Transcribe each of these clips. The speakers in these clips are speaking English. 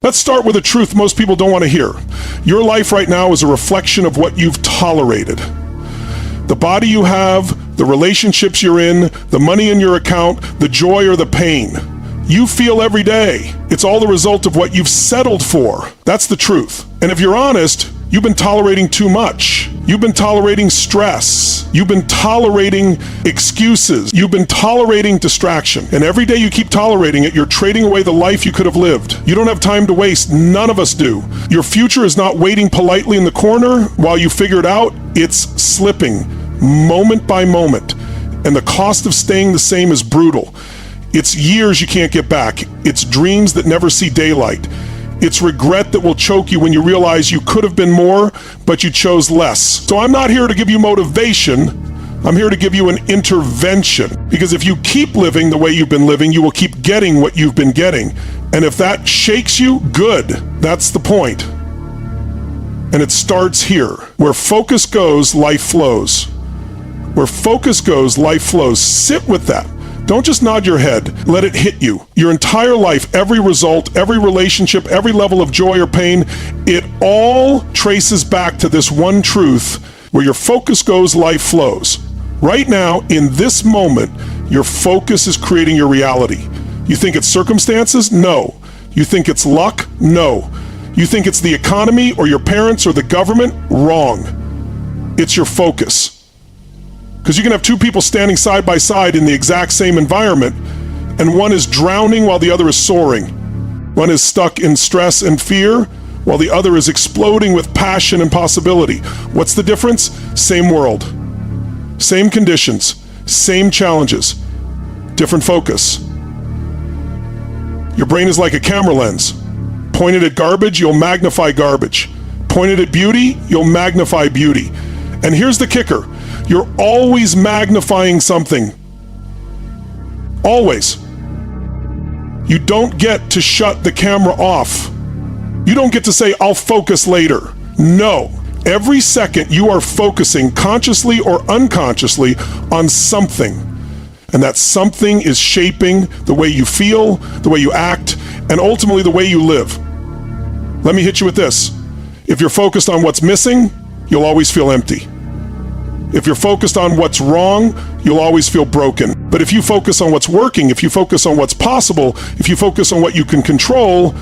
Let's start with a truth most people don't want to hear. Your life right now is a reflection of what you've tolerated. The body you have, the relationships you're in, the money in your account, the joy or the pain you feel every day. It's all the result of what you've settled for. That's the truth. And if you're honest, you've been tolerating too much. You've been tolerating stress. You've been tolerating excuses. You've been tolerating distraction. And every day you keep tolerating it, you're trading away the life you could have lived. You don't have time to waste. None of us do. Your future is not waiting politely in the corner while you figure it out. It's slipping moment by moment. And the cost of staying the same is brutal. It's years you can't get back. It's dreams that never see daylight. It's regret that will choke you when you realize you could have been more, but you chose less. So I'm not here to give you motivation. I'm here to give you an intervention. Because if you keep living the way you've been living, you will keep getting what you've been getting. And if that shakes you, good. That's the point. And it starts here. Where focus goes, life flows. Where focus goes, life flows. Sit with that. Don't just nod your head. Let it hit you. Your entire life, every result, every relationship, every level of joy or pain, it all traces back to this one truth. Where your focus goes, life flows. Right now, in this moment, your focus is creating your reality. You think it's circumstances? No. You think it's luck? No. You think it's the economy or your parents or the government? Wrong. It's your focus. Because you can have two people standing side by side in the exact same environment, and one is drowning while the other is soaring. One is stuck in stress and fear, while the other is exploding with passion and possibility. What's the difference? Same world. Same conditions. Same challenges. Different focus. Your brain is like a camera lens. Pointed at garbage, you'll magnify garbage. Pointed at beauty, you'll magnify beauty. And here's the kicker. You're always magnifying something. Always. You don't get to shut the camera off. You don't get to say, I'll focus later. No. Every second you are focusing consciously or unconsciously on something. And that something is shaping the way you feel, the way you act, and ultimately the way you live. Let me hit you with this. If you're focused on what's missing, you'll always feel empty. If you're focused on what's wrong, you'll always feel broken. But if you focus on what's working, if you focus on what's possible, if you focus on what you can control,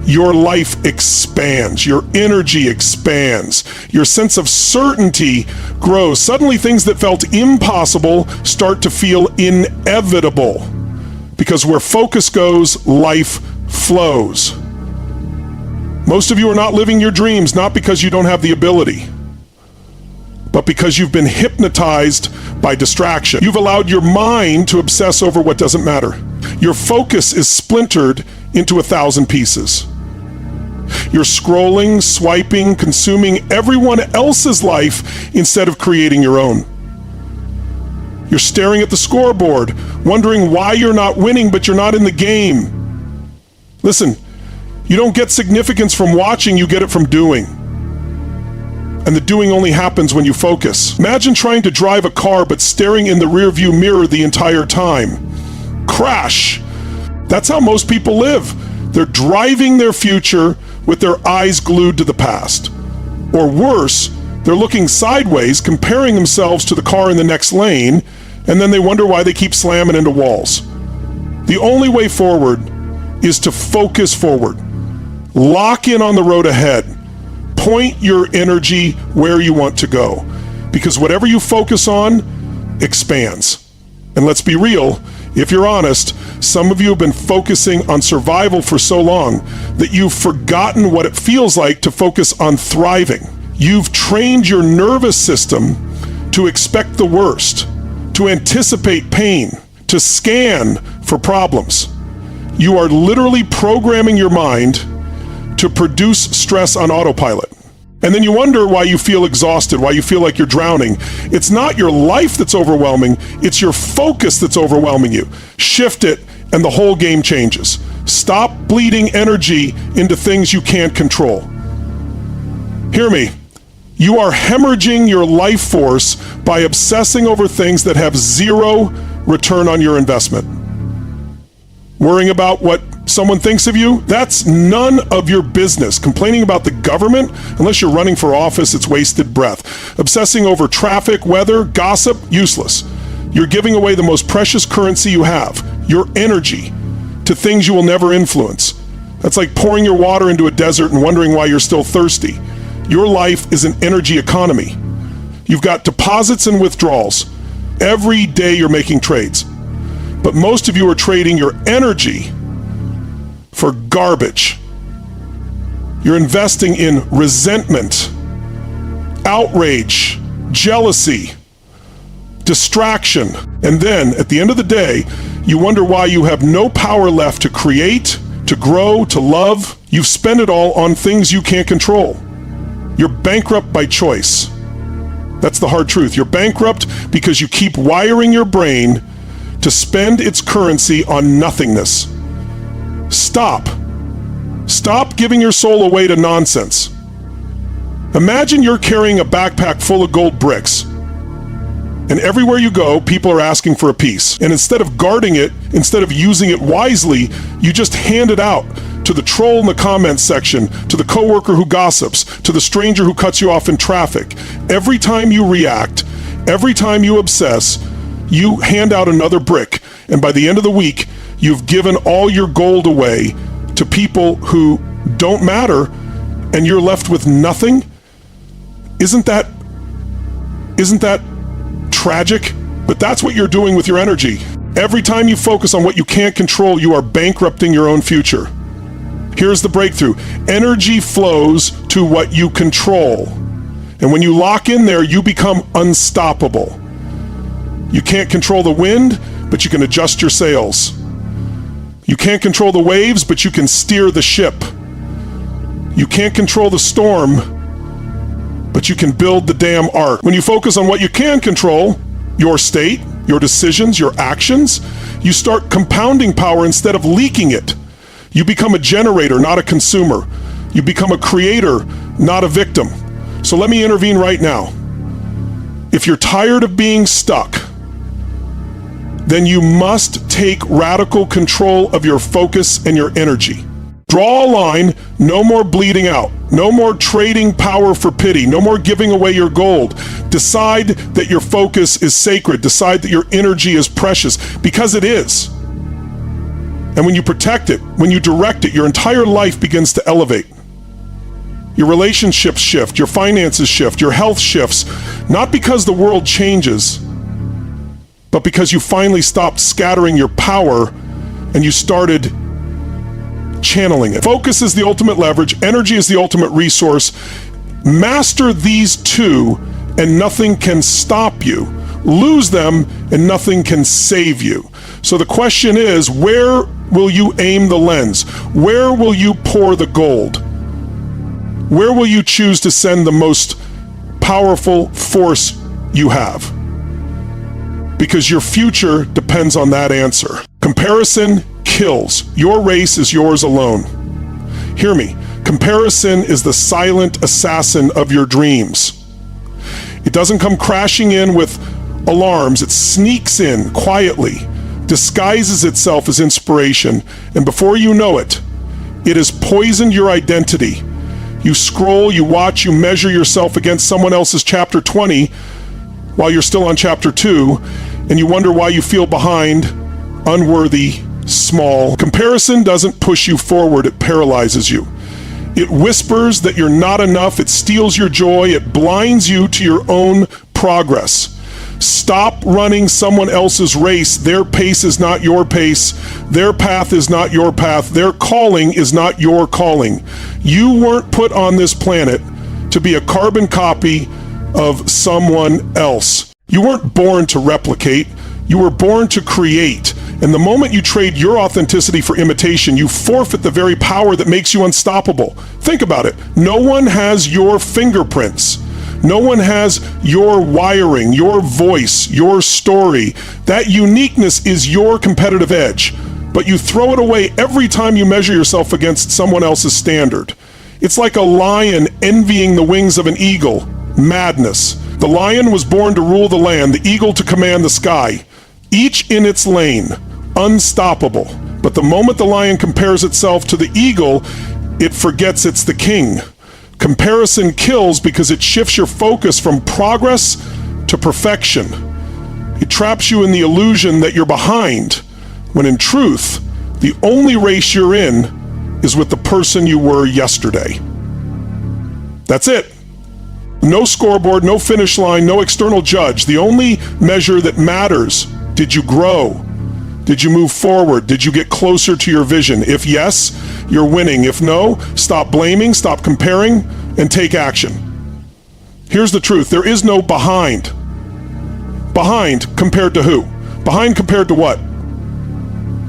your life expands, your energy expands, your sense of certainty grows. Suddenly things that felt impossible start to feel inevitable. Because where focus goes, life flows. Most of you are not living your dreams, not because you don't have the ability, but because you've been hypnotized by distraction. You've allowed your mind to obsess over what doesn't matter. Your focus is splintered into 1,000 pieces. You're scrolling, swiping, consuming everyone else's life instead of creating your own. You're staring at the scoreboard, wondering why you're not winning, but you're not in the game. Listen, you don't get significance from watching, you get it from doing. And the doing only happens when you focus. Imagine trying to drive a car but staring in the rearview mirror the entire time. Crash. That's how most people live. They're driving their future with their eyes glued to the past. Or worse, they're looking sideways, comparing themselves to the car in the next lane, and then they wonder why they keep slamming into walls. The only way forward is to focus forward. Lock in on the road ahead. Point your energy where you want to go. Because whatever you focus on expands. And let's be real, if you're honest, some of you have been focusing on survival for so long that you've forgotten what it feels like to focus on thriving. You've trained your nervous system to expect the worst, to anticipate pain, to scan for problems. You are literally programming your mind to produce stress on autopilot. And then you wonder why you feel exhausted, why you feel like you're drowning. It's not your life that's overwhelming, it's your focus that's overwhelming you. Shift it and the whole game changes. Stop bleeding energy into things you can't control. Hear me. You are hemorrhaging your life force by obsessing over things that have zero return on your investment. Worrying about what someone thinks of you, that's none of your business. Complaining about the government, unless you're running for office, it's wasted breath. Obsessing over traffic, weather, gossip, useless. You're giving away the most precious currency you have, your energy, to things you will never influence. That's like pouring your water into a desert and wondering why you're still thirsty. Your life is an energy economy. You've got deposits and withdrawals. Every day you're making trades. But most of you are trading your energy for garbage. You're investing in resentment, outrage, jealousy, distraction. And then at the end of the day, you wonder why you have no power left to create, to grow, to love. You've spent it all on things you can't control. You're bankrupt by choice. That's the hard truth. You're bankrupt because you keep wiring your brain to spend its currency on nothingness. Stop. Stop giving your soul away to nonsense. Imagine you're carrying a backpack full of gold bricks, and everywhere you go, people are asking for a piece. And instead of guarding it, instead of using it wisely, you just hand it out to the troll in the comments section, to the coworker who gossips, to the stranger who cuts you off in traffic. Every time you react, every time you obsess, you hand out another brick. And by the end of the week, you've given all your gold away to people who don't matter, and you're left with nothing. Isn't that tragic? But that's what you're doing with your energy. Every time you focus on what you can't control, you are bankrupting your own future. Here's the breakthrough. Energy flows to what you control. And when you lock in there, you become unstoppable. You can't control the wind, but you can adjust your sails. You can't control the waves, but you can steer the ship. You can't control the storm, but you can build the damn ark. When you focus on what you can control, your state, your decisions, your actions, you start compounding power instead of leaking it. You become a generator, not a consumer. You become a creator, not a victim. So let me intervene right now. If you're tired of being stuck, then you must take radical control of your focus and your energy. Draw a line, no more bleeding out, no more trading power for pity, no more giving away your gold. Decide that your focus is sacred. Decide that your energy is precious, because it is. And when you protect it, when you direct it, your entire life begins to elevate. Your relationships shift, your finances shift, your health shifts, not because the world changes, but because you finally stopped scattering your power and you started channeling it. Focus is the ultimate leverage. Energy is the ultimate resource. Master these two and nothing can stop you. Lose them and nothing can save you. So the question is, where will you aim the lens? Where will you pour the gold? Where will you choose to send the most powerful force you have? Because your future depends on that answer. Comparison kills. Your race is yours alone. Hear me. Comparison is the silent assassin of your dreams. It doesn't come crashing in with alarms. It sneaks in quietly, disguises itself as inspiration, and before you know it, it has poisoned your identity. You scroll, you watch, you measure yourself against someone else's chapter 20 while you're still on chapter 2, and you wonder why you feel behind, unworthy, small. Comparison doesn't push you forward, it paralyzes you. It whispers that you're not enough, it steals your joy, it blinds you to your own progress. Stop running someone else's race. Their pace is not your pace. Their path is not your path. Their calling is not your calling. You weren't put on this planet to be a carbon copy of someone else. You weren't born to replicate. You were born to create. And the moment you trade your authenticity for imitation, you forfeit the very power that makes you unstoppable. Think about it. No one has your fingerprints. No one has your wiring, your voice, your story. That uniqueness is your competitive edge, but you throw it away every time you measure yourself against someone else's standard. It's like a lion envying the wings of an eagle. Madness. The lion was born to rule the land, the eagle to command the sky. Each in its lane, unstoppable. But the moment the lion compares itself to the eagle, it forgets it's the king. Comparison kills because it shifts your focus from progress to perfection. It traps you in the illusion that you're behind, when in truth, the only race you're in is with the person you were yesterday. That's it. No scoreboard, no finish line, no external judge. The only measure that matters: did you grow? Did you move forward? Did you get closer to your vision? If yes, you're winning. If no, stop blaming, stop comparing, and take action. Here's the truth: there is no behind. Behind compared to who? Behind compared to what?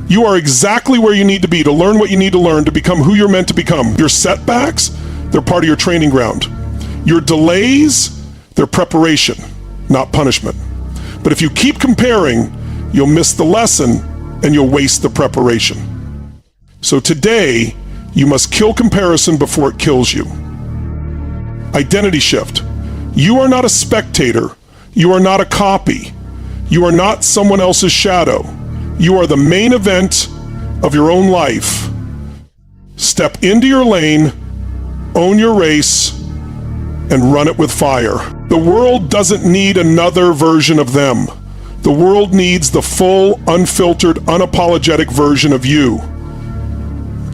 You are exactly where you need to be to learn what you need to learn to become who you're meant to become. Your setbacks, they're part of your training ground. Your delays, they're preparation, not punishment. But if you keep comparing, you'll miss the lesson and you'll waste the preparation. So today, you must kill comparison before it kills you. Identity shift. You are not a spectator. You are not a copy. You are not someone else's shadow. You are the main event of your own life. Step into your lane, own your race, and run it with fire. The world doesn't need another version of them. The world needs the full, unfiltered, unapologetic version of you.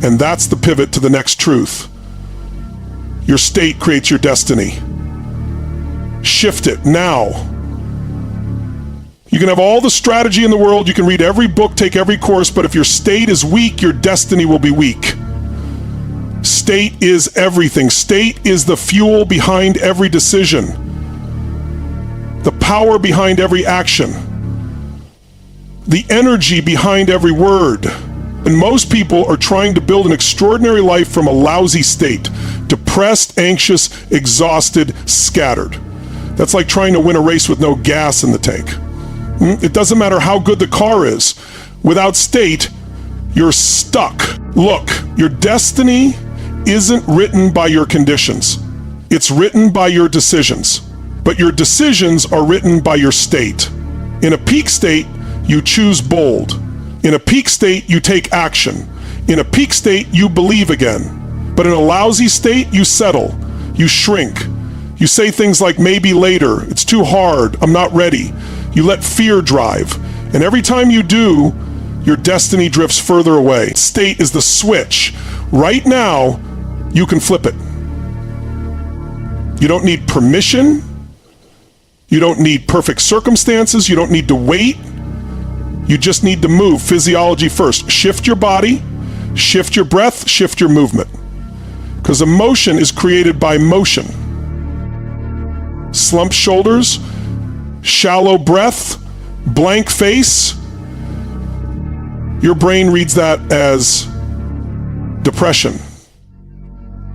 And that's the pivot to the next truth. Your state creates your destiny. Shift it now. You can have all the strategy in the world, you can read every book, take every course, but if your state is weak, your destiny will be weak. State is everything. State is the fuel behind every decision, the power behind every action, the energy behind every word. And most people are trying to build an extraordinary life from a lousy state. Depressed, anxious, exhausted, scattered. That's like trying to win a race with no gas in the tank. It doesn't matter how good the car is. Without state, you're stuck. Look, your destiny isn't written by your conditions. It's written by your decisions. But your decisions are written by your state. In a peak state, you choose bold. In a peak state, you take action. In a peak state, you believe again. But in a lousy state, you settle. You shrink. You say things like, maybe later, it's too hard, I'm not ready. You let fear drive. And every time you do, your destiny drifts further away. State is the switch. Right now, you can flip it. You don't need permission. You don't need perfect circumstances. You don't need to wait. You just need to move. Physiology first. Shift your body, shift your breath, shift your movement. Because emotion is created by motion. Slumped shoulders, shallow breath, blank face. Your brain reads that as depression.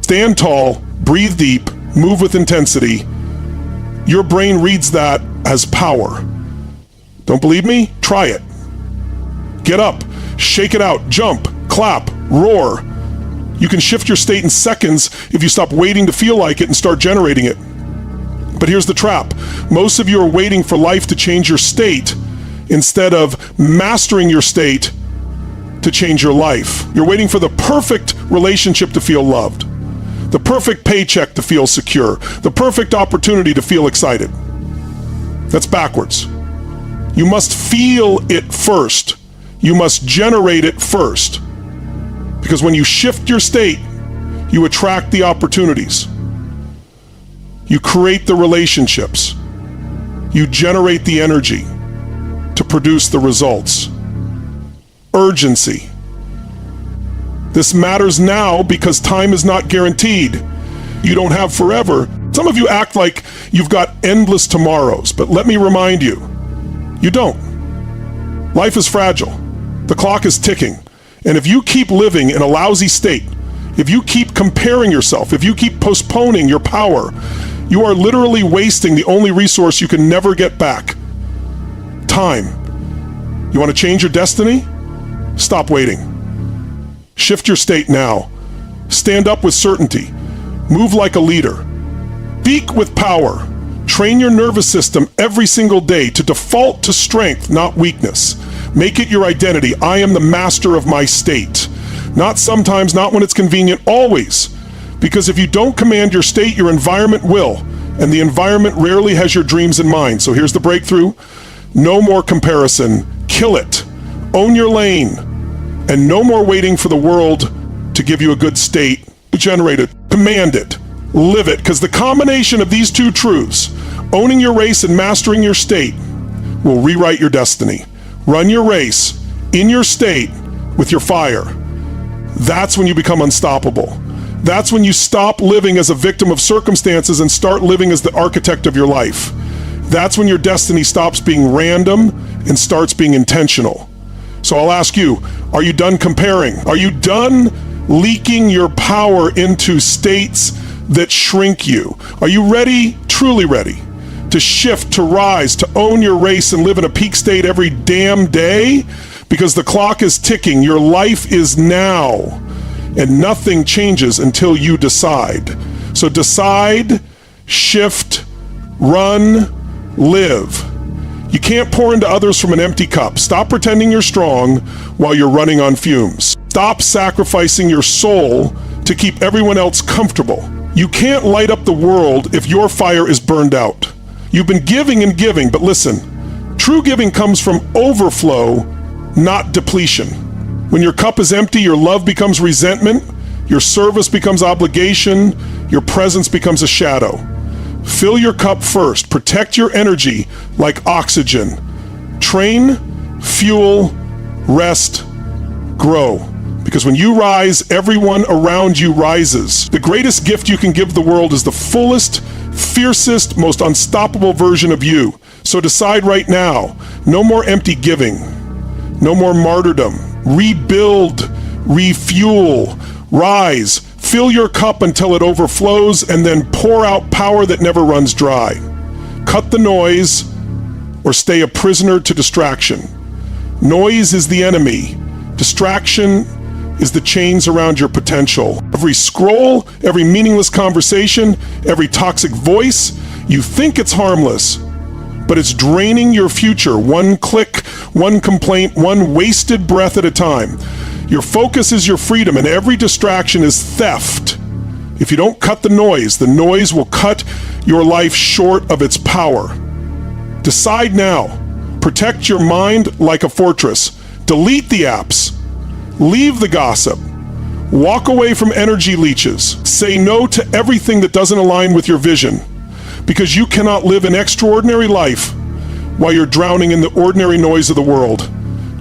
Stand tall, breathe deep, move with intensity. Your brain reads that as power. Don't believe me? Try it. Get up, shake it out, jump, clap, roar. You can shift your state in seconds if you stop waiting to feel like it and start generating it. But here's the trap. Most of you are waiting for life to change your state instead of mastering your state to change your life. You're waiting for the perfect relationship to feel loved, the perfect paycheck to feel secure, the perfect opportunity to feel excited. That's backwards. You must feel it first. You must generate it first. Because when you shift your state, you attract the opportunities. You create the relationships. You generate the energy to produce the results. Urgency. This matters now because time is not guaranteed. You don't have forever. Some of you act like you've got endless tomorrows, but let me remind you, you don't. Life is fragile. The clock is ticking. And if you keep living in a lousy state, if you keep comparing yourself, if you keep postponing your power, you are literally wasting the only resource you can never get back. Time. You want to change your destiny? Stop waiting. Shift your state now. Stand up with certainty. Move like a leader. Speak with power. Train your nervous system every single day to default to strength, not weakness. Make it your identity. I am the master of my state. Not sometimes, not when it's convenient, always. Because if you don't command your state, your environment will. And the environment rarely has your dreams in mind. So here's the breakthrough. No more comparison. Kill it. Own your lane. And no more waiting for the world to give you a good state. Generate it. Command it. Live it. Because the combination of these two truths, owning your race and mastering your state, will rewrite your destiny. Run your race in your state with your fire. That's when you become unstoppable. That's when you stop living as a victim of circumstances and start living as the architect of your life. That's when your destiny stops being random and starts being intentional. So I'll ask you, are you done comparing? Are you done leaking your power into states that shrink you? Are you ready, truly ready, to shift, to rise, to own your race and live in a peak state every damn day? Because the clock is ticking. Your life is now. And nothing changes until you decide. So decide, shift, run, live. You can't pour into others from an empty cup. Stop pretending you're strong while you're running on fumes. Stop sacrificing your soul to keep everyone else comfortable. You can't light up the world if your fire is burned out. You've been giving and giving, but listen, true giving comes from overflow, not depletion. When your cup is empty, your love becomes resentment, your service becomes obligation, your presence becomes a shadow. Fill your cup first. Protect your energy like oxygen. Train, fuel, rest, grow. Because when you rise, everyone around you rises. The greatest gift you can give the world is the fullest, fiercest, most unstoppable version of you. So decide right now, no more empty giving, no more martyrdom. Rebuild, refuel, rise, fill your cup until it overflows, and then pour out power that never runs dry. Cut the noise or stay a prisoner to distraction. Noise is the enemy. Distraction is the chains around your potential. Every scroll, every meaningless conversation, every toxic voice, you think it's harmless, but it's draining your future. One click, one complaint, one wasted breath at a time. Your focus is your freedom, and every distraction is theft. If you don't cut the noise will cut your life short of its power. Decide now. Protect your mind like a fortress. Delete the apps. Leave the gossip. Walk away from energy leeches. Say no to everything that doesn't align with your vision. Because you cannot live an extraordinary life while you're drowning in the ordinary noise of the world.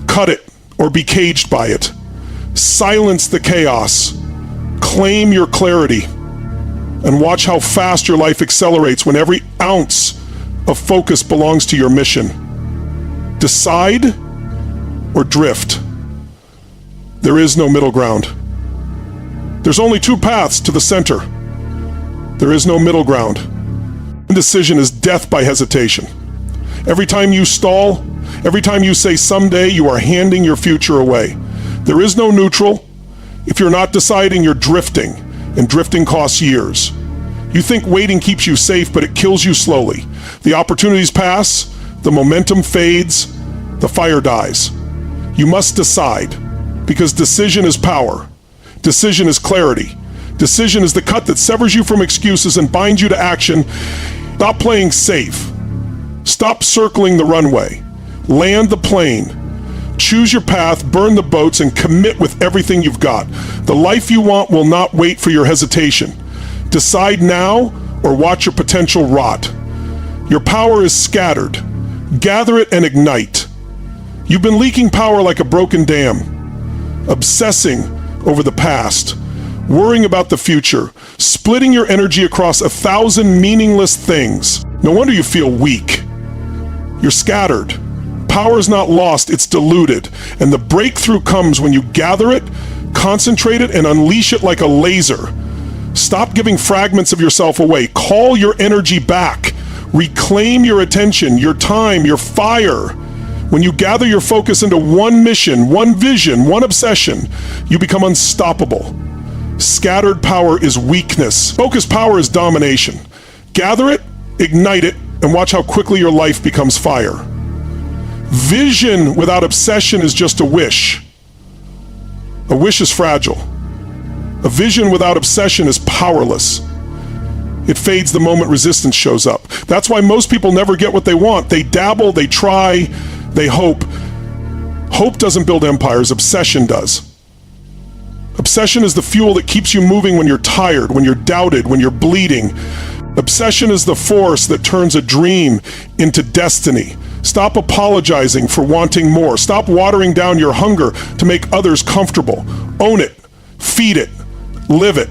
Cut it or be caged by it. Silence the chaos. Claim your clarity. And watch how fast your life accelerates when every ounce of focus belongs to your mission. Decide or drift. There is no middle ground. There's only two paths to the center. There is no middle ground. Indecision is death by hesitation. Every time you stall, every time you say someday, you are handing your future away. There is no neutral. If you're not deciding, you're drifting, and drifting costs years. You think waiting keeps you safe, but it kills you slowly. The opportunities pass, the momentum fades, the fire dies. You must decide, because decision is power. Decision is clarity. Decision is the cut that severs you from excuses and binds you to action. Stop playing safe. Stop circling the runway. Land the plane. Choose your path, burn the boats, and commit with everything you've got. The life you want will not wait for your hesitation. Decide now or watch your potential rot. Your power is scattered. Gather it and ignite. You've been leaking power like a broken dam, obsessing over the past, worrying about the future, splitting your energy across 1,000 meaningless things. No wonder you feel weak. You're scattered. Power is not lost, it's diluted. And the breakthrough comes when you gather it, concentrate it, and unleash it like a laser. Stop giving fragments of yourself away. Call your energy back. Reclaim your attention, your time, your fire. When you gather your focus into one mission, one vision, one obsession, you become unstoppable. Scattered power is weakness. Focused power is domination. Gather it, ignite it, and watch how quickly your life becomes fire. Vision without obsession is just a wish. A wish is fragile. A vision without obsession is powerless. It fades the moment resistance shows up. That's why most people never get what they want. They dabble, they try, they hope. Hope doesn't build empires, obsession does. Obsession is the fuel that keeps you moving when you're tired, when you're doubted, when you're bleeding. Obsession is the force that turns a dream into destiny. Stop apologizing for wanting more. Stop watering down your hunger to make others comfortable. Own it, feed it, live it.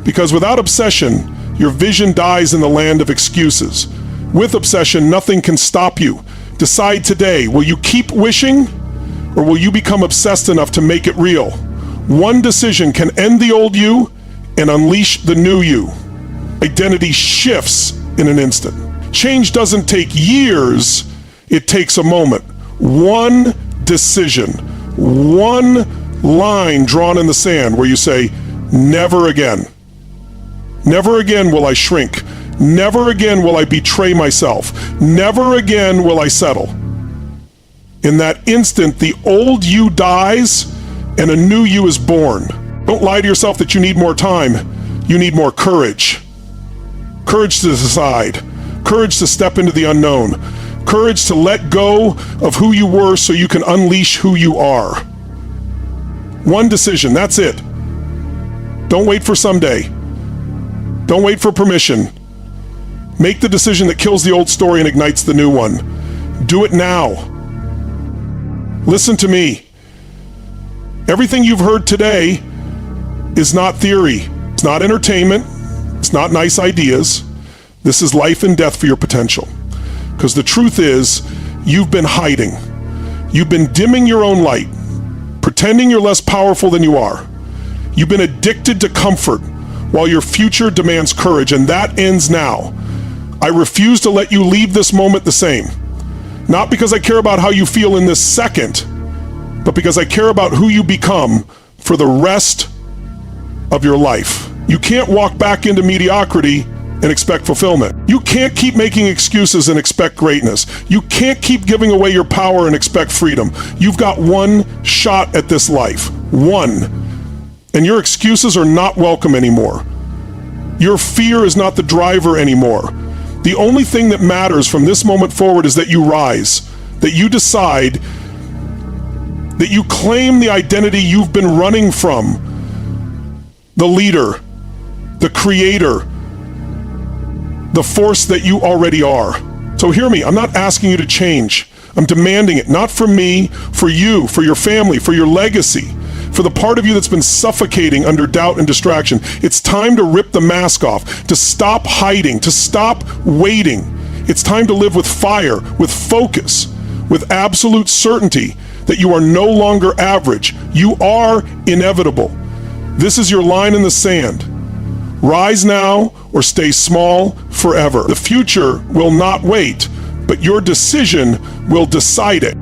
Because without obsession, your vision dies in the land of excuses. With obsession, nothing can stop you. Decide today, will you keep wishing or will you become obsessed enough to make it real? One decision can end the old you and unleash the new you. Identity shifts in an instant. Change doesn't take years, it takes a moment. One decision, one line drawn in the sand where you say, never again. Never again will I shrink. Never again will I betray myself. Never again will I settle. In that instant, the old you dies and a new you is born. Don't lie to yourself that you need more time. You need more courage. Courage to decide. Courage to step into the unknown. Courage to let go of who you were so you can unleash who you are. One decision, that's it. Don't wait for someday. Don't wait for permission. Make the decision that kills the old story and ignites the new one. Do it now. Listen to me. Everything you've heard today is not theory. It's not entertainment. It's not nice ideas. This is life and death for your potential. Because the truth is, you've been hiding. You've been dimming your own light, pretending you're less powerful than you are. You've been addicted to comfort while your future demands courage, and that ends now. I refuse to let you leave this moment the same. Not because I care about how you feel in this second, but because I care about who you become for the rest of your life. You can't walk back into mediocrity and expect fulfillment. You can't keep making excuses and expect greatness. You can't keep giving away your power and expect freedom. You've got one shot at this life. One. And your excuses are not welcome anymore. Your fear is not the driver anymore. The only thing that matters from this moment forward is that you rise, that you decide, that you claim the identity you've been running from, the leader, the creator, the force that you already are. So hear me, I'm not asking you to change. I'm demanding it, not for me, for you, for your family, for your legacy, for the part of you that's been suffocating under doubt and distraction. It's time to rip the mask off, to stop hiding, to stop waiting. It's time to live with fire, with focus, with absolute certainty that you are no longer average. You are inevitable. This is your line in the sand. Rise now or stay small forever. The future will not wait, but your decision will decide it.